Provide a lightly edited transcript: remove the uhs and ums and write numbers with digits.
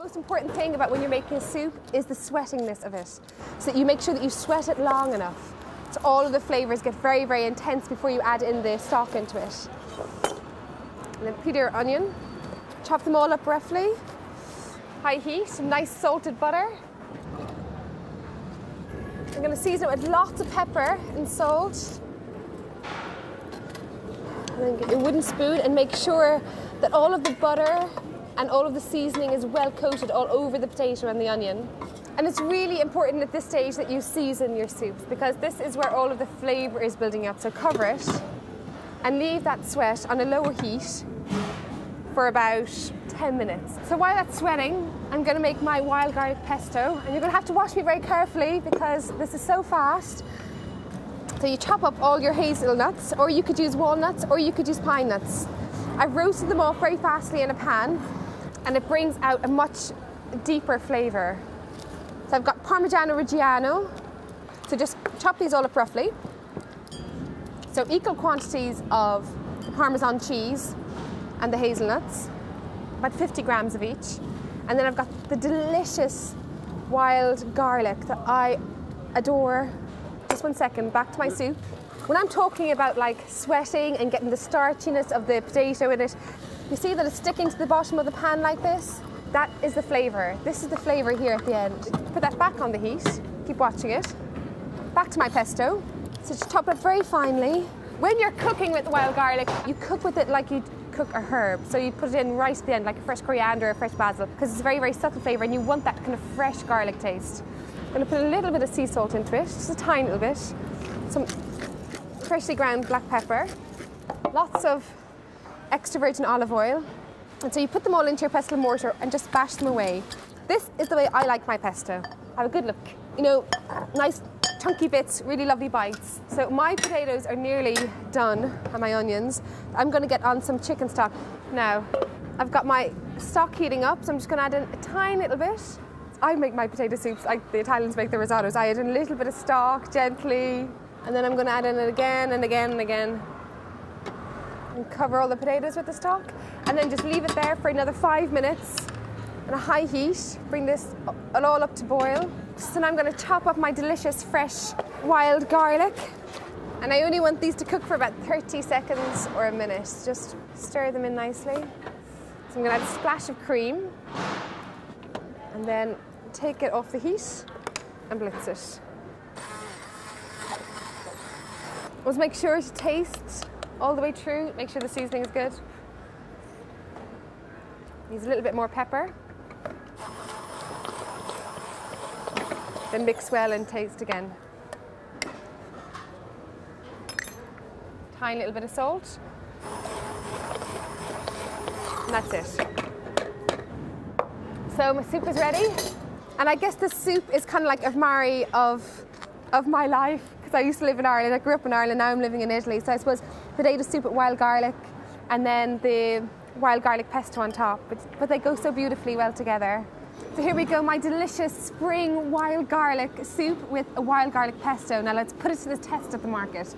most important thing about when you're making a soup is the sweatingness of it. So that you make sure that you sweat it long enough so all of the flavours get very, very intense before you add in the stock into it. And then peel your onion, chop them all up roughly, high heat, some nice salted butter. I'm going to season it with lots of pepper and salt. And then get your wooden spoon and make sure that all of the butter and all of the seasoning is well coated all over the potato and the onion. And it's really important at this stage that you season your soups because this is where all of the flavour is building up. So cover it and leave that sweat on a lower heat for about 10 minutes. So while that's sweating, I'm going to make my wild garlic pesto. And you're going to have to watch me very carefully because this is so fast. So you chop up all your hazelnuts, or you could use walnuts, or you could use pine nuts. I've roasted them off very fastly in a pan, and it brings out a much deeper flavour. So I've got Parmigiano Reggiano. So just chop these all up roughly. So equal quantities of the Parmesan cheese and the hazelnuts, about 50 grams of each. And then I've got the delicious wild garlic that I adore. Just one second, back to my soup. When I'm talking about like sweating and getting the starchiness of the potato in it, you see that it's sticking to the bottom of the pan like this? That is the flavour. This is the flavour here at the end. Put that back on the heat, keep watching it. Back to my pesto. So just chop it very finely. When you're cooking with the wild garlic, you cook with it like you'd cook a herb. So you put it in right at the end, like a fresh coriander or fresh basil, because it's a very, very subtle flavour and you want that kind of fresh garlic taste. I'm going to put a little bit of sea salt into it, just a tiny little bit. Some freshly ground black pepper. Lots of extra virgin olive oil. And so you put them all into your pestle and mortar and just bash them away. This is the way I like my pesto. Have a good look. You know, nice chunky bits, really lovely bites. So my potatoes are nearly done, and my onions. I'm going to get on some chicken stock. Now, I've got my stock heating up, so I'm just going to add in a tiny little bit. I make my potato soups like the Italians make their risottos. I add in a little bit of stock gently, and then I'm going to add in it again and again and again. And cover all the potatoes with the stock, and then just leave it there for another 5 minutes on a high heat. Bring this all up to boil. So now I'm going to chop up my delicious fresh wild garlic, and I only want these to cook for about 30 seconds or a minute. Just stir them in nicely. So I'm going to add a splash of cream, and then take it off the heat and blitz it. Always make sure to taste all the way through, make sure the seasoning is good. Use a little bit more pepper. Then mix well and taste again. Tiny little bit of salt. And that's it. So my soup is ready. And I guess the soup is kind of like a marry of my life, because I used to live in Ireland. I grew up in Ireland, now I'm living in Italy. So I suppose potato soup with wild garlic and then the wild garlic pesto on top. But they go so beautifully well together. So here we go, my delicious spring wild garlic soup with a wild garlic pesto. Now let's put it to the test at the market.